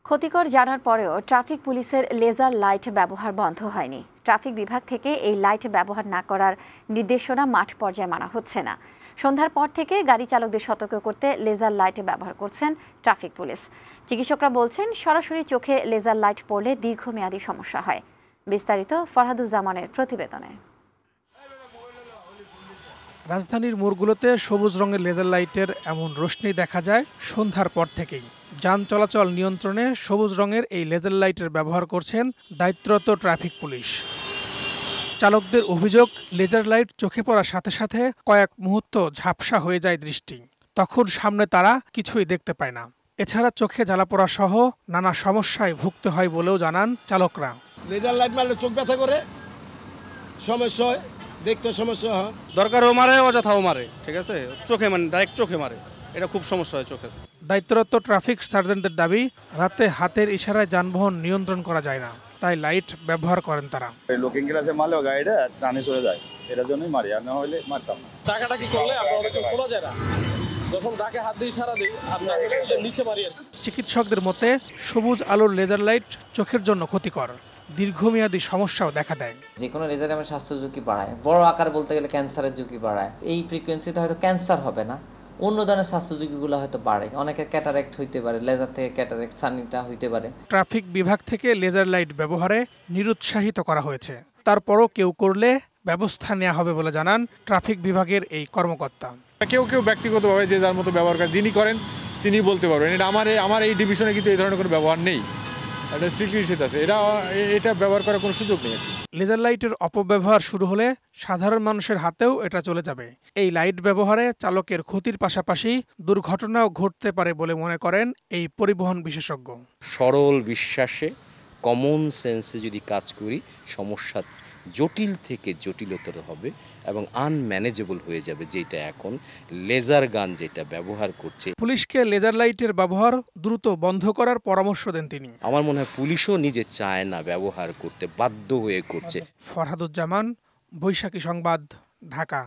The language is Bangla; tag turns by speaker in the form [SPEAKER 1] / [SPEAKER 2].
[SPEAKER 1] ক্ষতিকর জানার পরেও ট্রাফিক পুলিশের লেজার লাইট ব্যবহার বন্ধ হয়নি। ট্রাফিক বিভাগ থেকে এই লাইট ব্যবহার না করার নির্দেশনা মাঠ পর্যায়ে মানা হচ্ছে না। সন্ধ্যার পর থেকে গাড়ি চালকদের সতর্ক করতে লেজার লাইট ব্যবহার করছেন ট্রাফিক পুলিশ। চিকিৎসকরা বলছেন, সরাসরি চোখে লেজার লাইট পড়লে দীর্ঘমেয়াদী সমস্যা হয়। বিস্তারিত ফরহাদুজ্জামানের প্রতিবেদনে।
[SPEAKER 2] রাজধানীর মোড়গুলোতে সবুজ রঙের লেজার লাইটের এমন রোশনি দেখা যায় সন্ধ্যার পর থেকেই। যান চলাচল নিয়ন্ত্রণে সবুজ রঙের এই লেজার লাইটের ব্যবহার করছেন দায়িত্বরত ট্রাফিক পুলিশ। চালকদের অভিযোগ, লেজার লাইট চোখে পড়ার সাথে সাথে কয়েক মুহূর্ত ঝাপসা হয়ে যায় দৃষ্টি। তখন সামনে তারা কিছুই দেখতে পায় না। এছাড়া চোখে জ্বালা পড়া সহ নানা সমস্যায় ভুগতে হয় বলেও জানান চালকরা।
[SPEAKER 3] লেজার লাইট মারলে চোখ ব্যথা করে, সমস্যা হয়, দেখতে সমস্যা হয়।
[SPEAKER 4] দরকারও মারে, অযথাও মারে, ঠিক আছে, চোখে মানে ডাইরেক্ট চোখে মারে, এটা খুব সমস্যা হয় চোখের।
[SPEAKER 2] দায়িত্বরত ট্রাফিক সার্জেন্টদের দাবি, রাতে হাতের ইশারায় যানবাহন নিয়ন্ত্রণ করা যায় না, তাই লাইট ব্যবহার করেন তারা।
[SPEAKER 5] লুকিং গ্লাসে মারলেও গাড়িটা টানে চলে যায়, এটার জন্যই মারি, আর না হলে মারতাম না।
[SPEAKER 6] টাকাটা কি করলে আপনার অনেক শোনা যায় না, যখন ডাকে হাত দিয়ে ইশারা দিই আপনার নিচে মারি।
[SPEAKER 2] চিকিৎসকদের মতে সবুজ আলোর লেজার লাইট চোখের জন্য ক্ষতিকর, দীর্ঘমেয়াদী সমস্যাও দেখা দেয়।
[SPEAKER 7] যে কোনো লেজার আমার স্বাস্থ্য ঝুঁকি বাড়ায়, বড় আকার বলতে গেলে ক্যান্সারের ঝুঁকি বাড়ায়। এই ফ্রিকোয়েন্সিতে হয়তো ক্যান্সার হবে না, অন্য ধরনের স্বাস্থ্য ঝুঁকিগুলো হয়তো বাড়ে। অনেকের ক্যাটারেক্ট হইতে পারে, লেজার থেকে ক্যাটারেক্ট সানিটা হইতে পারে।
[SPEAKER 2] ট্রাফিক বিভাগ থেকে লেজার লাইট ব্যবহারে নিরুৎসাহিত করা হয়েছে, তারপরও কেউ করলে ব্যবস্থা নেওয়া হবে বলে জানান ট্রাফিক বিভাগের এই কর্মকর্তা।
[SPEAKER 8] কেউ ব্যক্তিগতভাবে যে যার মতো ব্যবহার করেন, যিনি করেন তিনি বলতে পারবেন। এটা আমার এই ডিভিশনে কিন্তু এই ধরনের কোনো ব্যবহার নেই, এটা স্ট্রিক্টলি নিষেধ আছে, এটা ব্যবহার করার কোনো সুযোগ নেই।
[SPEAKER 2] লেজার লাইটের অপব্যবহার শুরু হলে সাধারণ মানুষের হাতেও এটা চলে যাবে। এই লাইট ব্যবহারে চালকের ক্ষতির পাশাপাশি দুর্ঘটনাও ঘটতে পারে বলে মনে করেন এই পরিবহন বিশেষজ্ঞ।
[SPEAKER 9] সরল বিশ্বাসে, কমন সেন্সে যদি কাজ করি, সমস্যা জটিল থেকে জটিলতর হবে এবং আনম্যানেজেবল হয়ে যাবে, যেটা এখন লেজার গান যেটা ব্যবহার করছে।
[SPEAKER 2] পুলিশকে লেজার লাইটের ব্যবহার দ্রুত বন্ধ করার পরামর্শ দেন তিনি।
[SPEAKER 9] আমার মনে হয় পুলিশও নিজে চায় না ব্যবহার করতে, বাধ্য হয়ে করছে।
[SPEAKER 2] ফরহাদুজ্জামান, বৈশাখী সংবাদ, ঢাকা।